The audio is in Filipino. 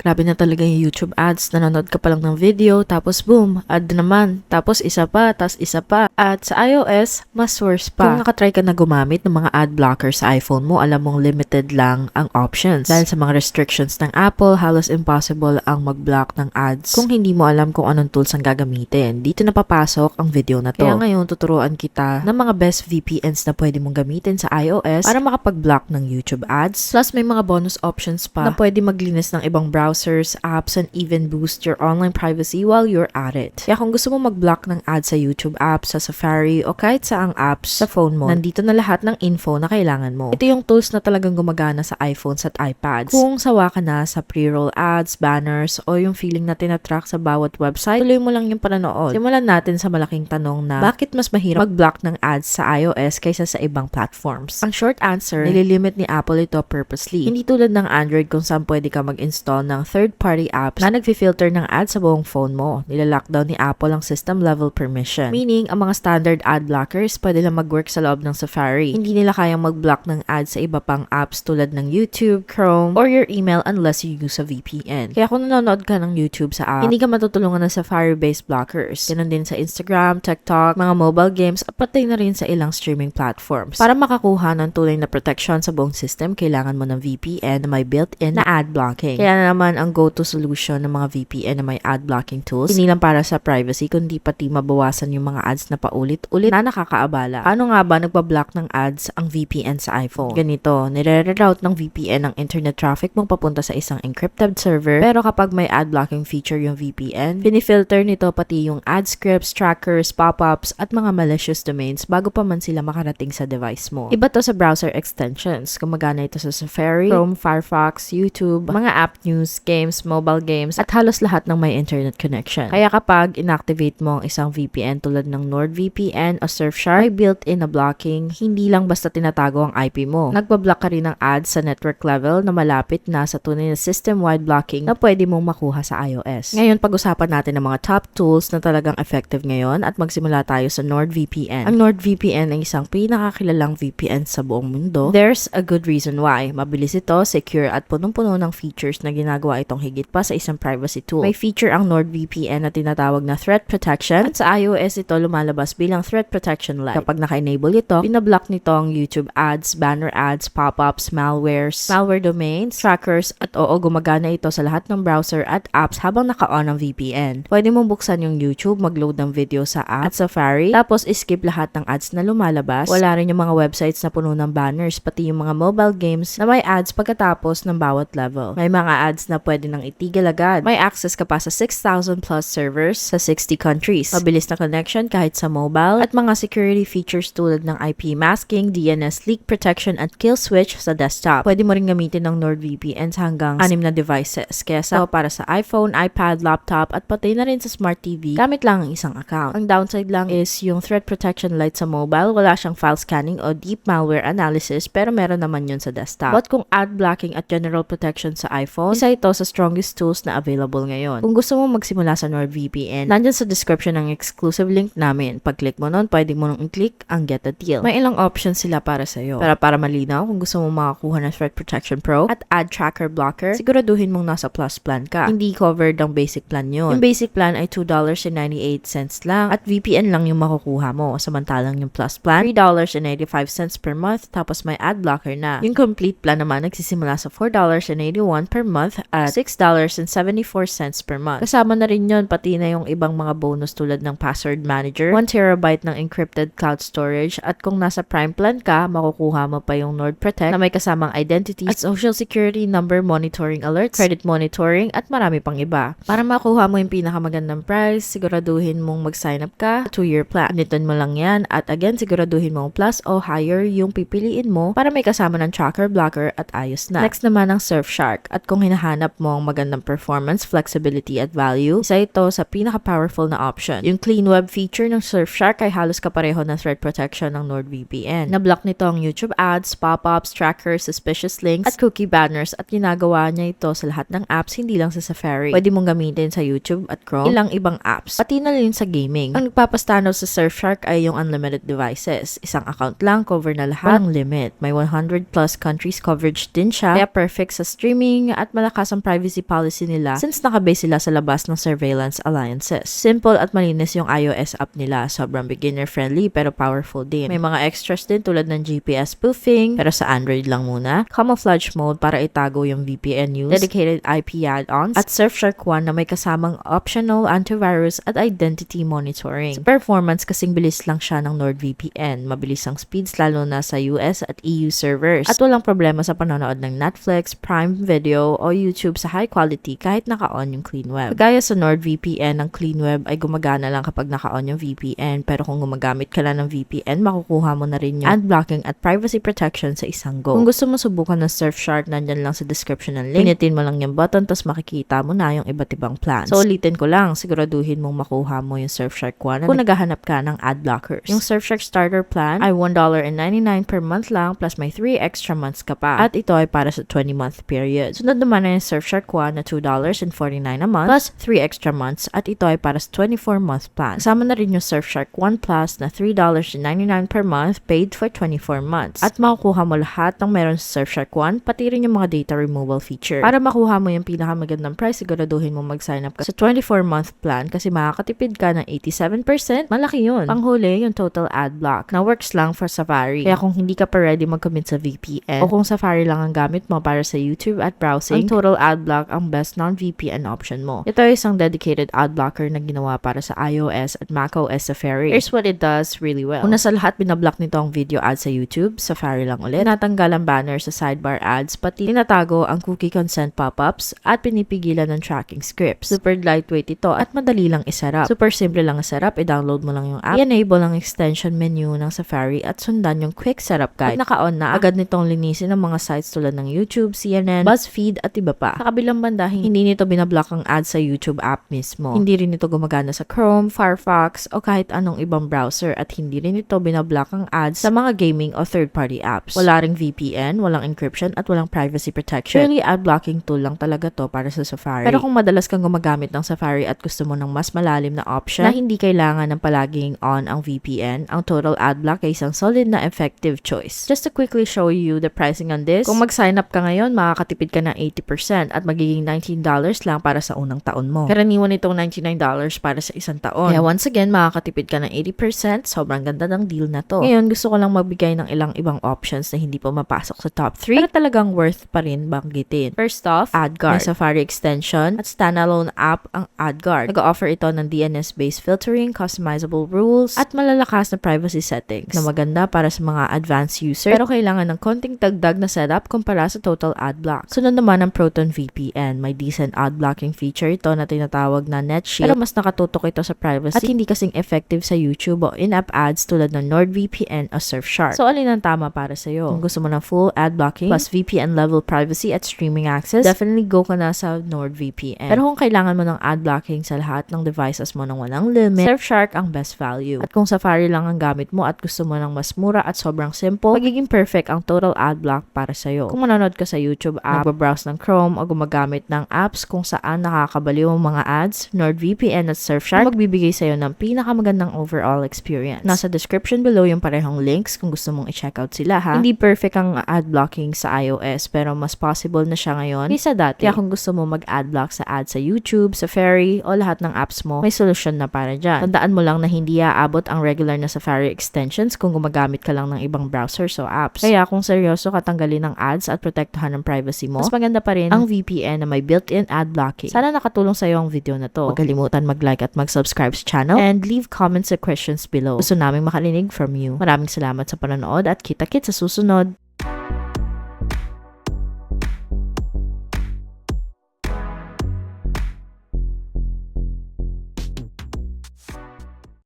Grabe na talaga yung YouTube ads. Nanonood ka pa lang ng video, tapos boom, ad naman. Tapos isa pa, tas isa pa. At sa iOS, mas worse pa. Kung nakatry ka na gumamit ng mga ad blocker sa iPhone mo, alam mong limited lang ang options. Dahil sa mga restrictions ng Apple, halos impossible ang mag-block ng ads kung hindi mo alam kung anong tools ang gagamitin. Dito na papasok ang video na to. Kaya ngayon, tuturuan kita ng mga best VPNs na pwede mong gamitin sa iOS para makapag-block ng YouTube ads. Plus, may mga bonus options pa na pwede maglinis ng ibang browsers, apps, and even boost your online privacy while you're at it. Kaya kung gusto mo mag-block ng ads sa YouTube apps, sa Safari, o kahit saang apps sa phone mo, nandito na lahat ng info na kailangan mo. Ito yung tools na talagang gumagana sa iPhones at iPads. Kung sawa ka na sa pre-roll ads, banners, o yung feeling na tinatrack sa bawat website, tuloy mo lang yung panonood. Simulan natin sa malaking tanong na bakit mas mahirap mag-block ng ads sa iOS kaysa sa ibang platforms? Ang short answer, nililimit ni Apple ito purposely. Hindi tulad ng Android kung saan pwede ka mag-install ng third-party apps na nag-filter ng ads sa buong phone mo. Nilalockdown ni Apple ang system-level permission. Meaning, ang mga standard ad blockers pwede lang mag-work sa loob ng Safari. Hindi nila kayang mag-block ng ads sa iba pang apps tulad ng YouTube, Chrome, or your email unless you use a VPN. Kaya kung nanonood ka ng YouTube sa app, hindi ka matutulungan ng Safari-based blockers. Ganon din sa Instagram, TikTok, mga mobile games, at pati na rin sa ilang streaming platforms. Para makakuha ng tunay na protection sa buong system, kailangan mo ng VPN na may built-in na ad blocking. Kaya naman ang go-to solution ng mga VPN na may ad blocking tools, hindi lang para sa privacy, kundi pati mabawasan yung mga ads na paulit-ulit na nakakaabala. Paano nga ba nagpa-block ng ads ang VPN sa iPhone? Ganito, nire-reroute ng VPN ang internet traffic mong papunta sa isang encrypted server, pero kapag may ad blocking feature yung VPN, pinifilter nito pati yung ad scripts, trackers, pop-ups, at mga malicious domains bago pa man sila makarating sa device mo. Iba to sa browser extensions. Gumagana ito sa Safari, Chrome, Firefox, YouTube, mga app news, games, mobile games, at halos lahat ng may internet connection. Kaya kapag inactivate mo ang isang VPN tulad ng NordVPN o Surfshark, may built-in na blocking, hindi lang basta tinatago ang IP mo. Nagbablock ka rin ng ads sa network level na malapit na sa tunay na system-wide blocking na pwede mong makuha sa iOS. Ngayon, pag-usapan natin ang mga top tools na talagang effective ngayon at magsimula tayo sa NordVPN. Ang NordVPN ay isang pinakakilalang VPN sa buong mundo. There's a good reason why. Mabilis ito, secure, at punong-puno ng features na ginagawa itong higit pa sa isang privacy tool. May feature ang NordVPN na tinatawag na Threat Protection, at sa iOS ito lumalabas bilang Threat Protection Lite. Kapag naka-enable ito, binablock nito ang YouTube ads, banner ads, pop-ups, malwares, malware domains, trackers, at gumagana ito sa lahat ng browser at apps habang naka-on ang VPN. Pwede mong buksan yung YouTube, mag-load ng video sa app at Safari, tapos skip lahat ng ads na lumalabas. Wala rin yung mga websites na puno ng banners, pati yung mga mobile games na may ads pagkatapos ng bawat level. May mga ads na pwede nang itigil agad. May access ka pa sa 6,000 plus servers sa 60 countries. Mabilis na connection kahit sa mobile, at mga security features tulad ng IP masking, DNS leak protection, at kill switch sa desktop. Pwede mo rin gamitin ng NordVPN sa hanggang 6 na devices. Kaya para sa iPhone, iPad, laptop, at pati na rin sa Smart TV, gamit lang ang isang account. Ang downside lang is yung Threat Protection Lite sa mobile, wala siyang file scanning o deep malware analysis, pero meron naman yun sa desktop. But kung ad blocking at general protection sa iPhone, isa ito sa strongest tools na available ngayon. Kung gusto mo magsimula sa NordVPN, nandyan sa description ang exclusive link namin. Pag-click mo nun, pwede mo nung i-click ang Get a Deal. May ilang options sila para sa'yo. Pero para malinaw, kung gusto mo makakuha ng Threat Protection Pro at Ad Tracker Blocker, siguraduhin mong nasa Plus plan ka. Hindi covered ang basic plan yun. Yung basic plan ay $2.98 lang at VPN lang yung makukuha mo. Samantalang yung Plus plan, $3.85 per month, tapos may ad blocker na. Yung complete plan naman nagsisimula sa $4.81 per month at $6.74 per month. Kasama na rin yun pati na yung ibang mga bonus tulad ng password manager, 1 terabyte ng encrypted cloud storage, at kung nasa Prime plan ka, makukuha mo pa yung Nord Protect na may kasamang identity at social security number monitoring alerts, credit monitoring, at marami pang iba. Para makuha mo yung pinakamagandang price, siguraduhin mong mag-sign up ka 2-year plan. Anitin mo lang yan, at again, siguraduhin mong plus o higher yung pipiliin mo para may kasama ng tracker, blocker, at ayos na. Next naman ang Surfshark, at kung hinahanap mo ang magandang performance, flexibility, at value, isa ito sa pinaka-powerful na option. Yung clean web feature ng Surfshark ay halos kapareho ng threat protection ng NordVPN. Na-block nito ang YouTube ads, pop-ups, trackers, suspicious links, at cookie banners, at ginagawa niya ito sa lahat ng apps, hindi lang sa Safari. Pwede mong gamitin sa YouTube at Chrome, ilang ibang apps, pati na rin sa gaming. Ang nagpapastanaw sa Surfshark ay yung unlimited devices. Isang account lang, cover na lahat, walang limit. May 100 plus countries coverage din siya, kaya perfect sa streaming at malakas ang ang privacy policy nila since nakabase sila sa labas ng surveillance alliances. Simple at malinis yung iOS app nila. Sobrang beginner-friendly pero powerful din. May mga extras din tulad ng GPS spoofing pero sa Android lang muna. Camouflage mode para itago yung VPN use. Dedicated IP add-ons. At Surfshark One na may kasamang optional antivirus at identity monitoring. Sa performance, kasing bilis lang siya ng NordVPN. Mabilis ang speeds lalo na sa US at EU servers. At walang problema sa panonood ng Netflix, Prime Video o YouTube sa high quality kahit naka-on yung clean web. Kagaya sa NordVPN, ang clean web ay gumagana lang kapag naka-on yung VPN. Pero kung gumagamit ka lang ng VPN, makukuha mo na rin yung ad blocking at privacy protection sa isang go. Kung gusto mo subukan ng Surfshark, nandyan lang sa description ng link. Pinitin mo lang yung button tapos makikita mo na yung iba't ibang plans. So ulitin ko lang, siguraduhin mong makuha mo yung Surfshark One kung naghahanap ka ng ad blockers. Yung Surfshark starter plan ay $1.99 per month lang plus may 3 extra months ka pa. At ito ay para sa 20-month period. Sunod naman na yung Surfshark One na $2.49 a month plus 3 extra months at ito ay para sa 24-month plan. Kasama na rin yung Surfshark One Plus na $3.99 per month paid for 24 months. At makukuha mo lahat ng meron sa Surfshark One pati rin yung mga data removal feature. Para makuha mo yung pinakamagandang price, siguraduhin mo mag-sign up ka sa 24-month plan kasi makakatipid ka ng 87%. Malaki yun. Panghuli, yung total ad block na works lang for Safari. Kaya kung hindi ka pa ready mag-commit sa VPN o kung Safari lang ang gamit mo para sa YouTube at browsing, ang total ad block ang best non-VPN option mo. Ito ay isang dedicated ad blocker na ginawa para sa iOS at macOS Safari. Here's what it does really well. Una sa lahat, binablock nito ang video ads sa YouTube, Safari lang ulit. Natanggal ang banner sa sidebar ads, pati tinatago ang cookie consent pop-ups at pinipigilan ng tracking scripts. Super lightweight ito at madali lang isarap. Super simple lang isarap, i-download mo lang yung app, i-enable ang extension menu ng Safari at sundan yung quick setup guide. Pag naka-on na, agad nitong linisin ang mga sites tulad ng YouTube, CNN, BuzzFeed at iba pa. Sa kabilang banda, hindi nito binablock ang ads sa YouTube app mismo. Hindi rin ito gumagana sa Chrome, Firefox o kahit anong ibang browser at hindi rin ito binablock ang ads sa mga gaming o third-party apps. Wala ring VPN, walang encryption at walang privacy protection. Purely ad blocking tool lang talaga to para sa Safari. Pero kung madalas kang gumagamit ng Safari at gusto mo ng mas malalim na option na hindi kailangan ng palaging on ang VPN, ang total ad block ay isang solid na effective choice. Just to quickly show you the pricing on this, kung mag-sign up ka ngayon, makakatipid ka ng 80% at magiging $19 lang para sa unang taon mo. Karaniwan itong $99 para sa isang taon. Kaya once again, makakatipid ka ng 80%. Sobrang ganda ng deal na to. Ngayon, gusto ko lang magbigay ng ilang ibang options na hindi pa mapasok sa top 3 pero talagang worth pa rin banggitin. First off, AdGuard. May Safari extension at standalone app ang AdGuard. Nag-offer ito ng DNS-based filtering, customizable rules, at malalakas na privacy settings na maganda para sa mga advanced users pero kailangan ng konting dagdag na setup kumpara sa total ad block. Sunod naman ang Proton VPN. May decent ad blocking feature ito na tinatawag na NetShield pero mas nakatutok ito sa privacy at hindi kasing effective sa YouTube o in-app ads tulad ng NordVPN o Surfshark. So, alin ang tama para sa'yo? Kung gusto mo ng full ad blocking plus VPN level privacy at streaming access, definitely go ka na sa NordVPN. Pero kung kailangan mo ng ad blocking sa lahat ng devices mo ng walang limit, Surfshark ang best value. At kung Safari lang ang gamit mo at gusto mo ng mas mura at sobrang simple, magiging perfect ang total ad block para sa'yo. Kung manonood ka sa YouTube app, nagbabrowse ng Chrome o gumagamit ng apps kung saan nakakabaliw ang mga ads, NordVPN at Surfshark magbibigay sa'yo ng pinakamagandang overall experience. Nasa description below yung parehong links kung gusto mong i-check out sila ha. Hindi perfect ang ad blocking sa iOS pero mas possible na siya ngayon kaysa dati. Kaya kung gusto mo mag-ad block sa ads sa YouTube, Safari o lahat ng apps mo, may solusyon na para dyan. Tandaan mo lang na hindi aabot ang regular na Safari extensions kung gumagamit ka lang ng ibang browsers o apps. Kaya kung seryoso ka tanggalin ng ads at protektahan ng privacy mo, mas maganda pa rin ang VPN na may built-in ad blocking. Sana nakatulong sa'yo ang video na to. Huwag kalimutan mag-like at mag-subscribe sa channel and leave comments and questions below. Gusto naming makarinig from you. Maraming salamat sa panonood at kita-kits sa susunod.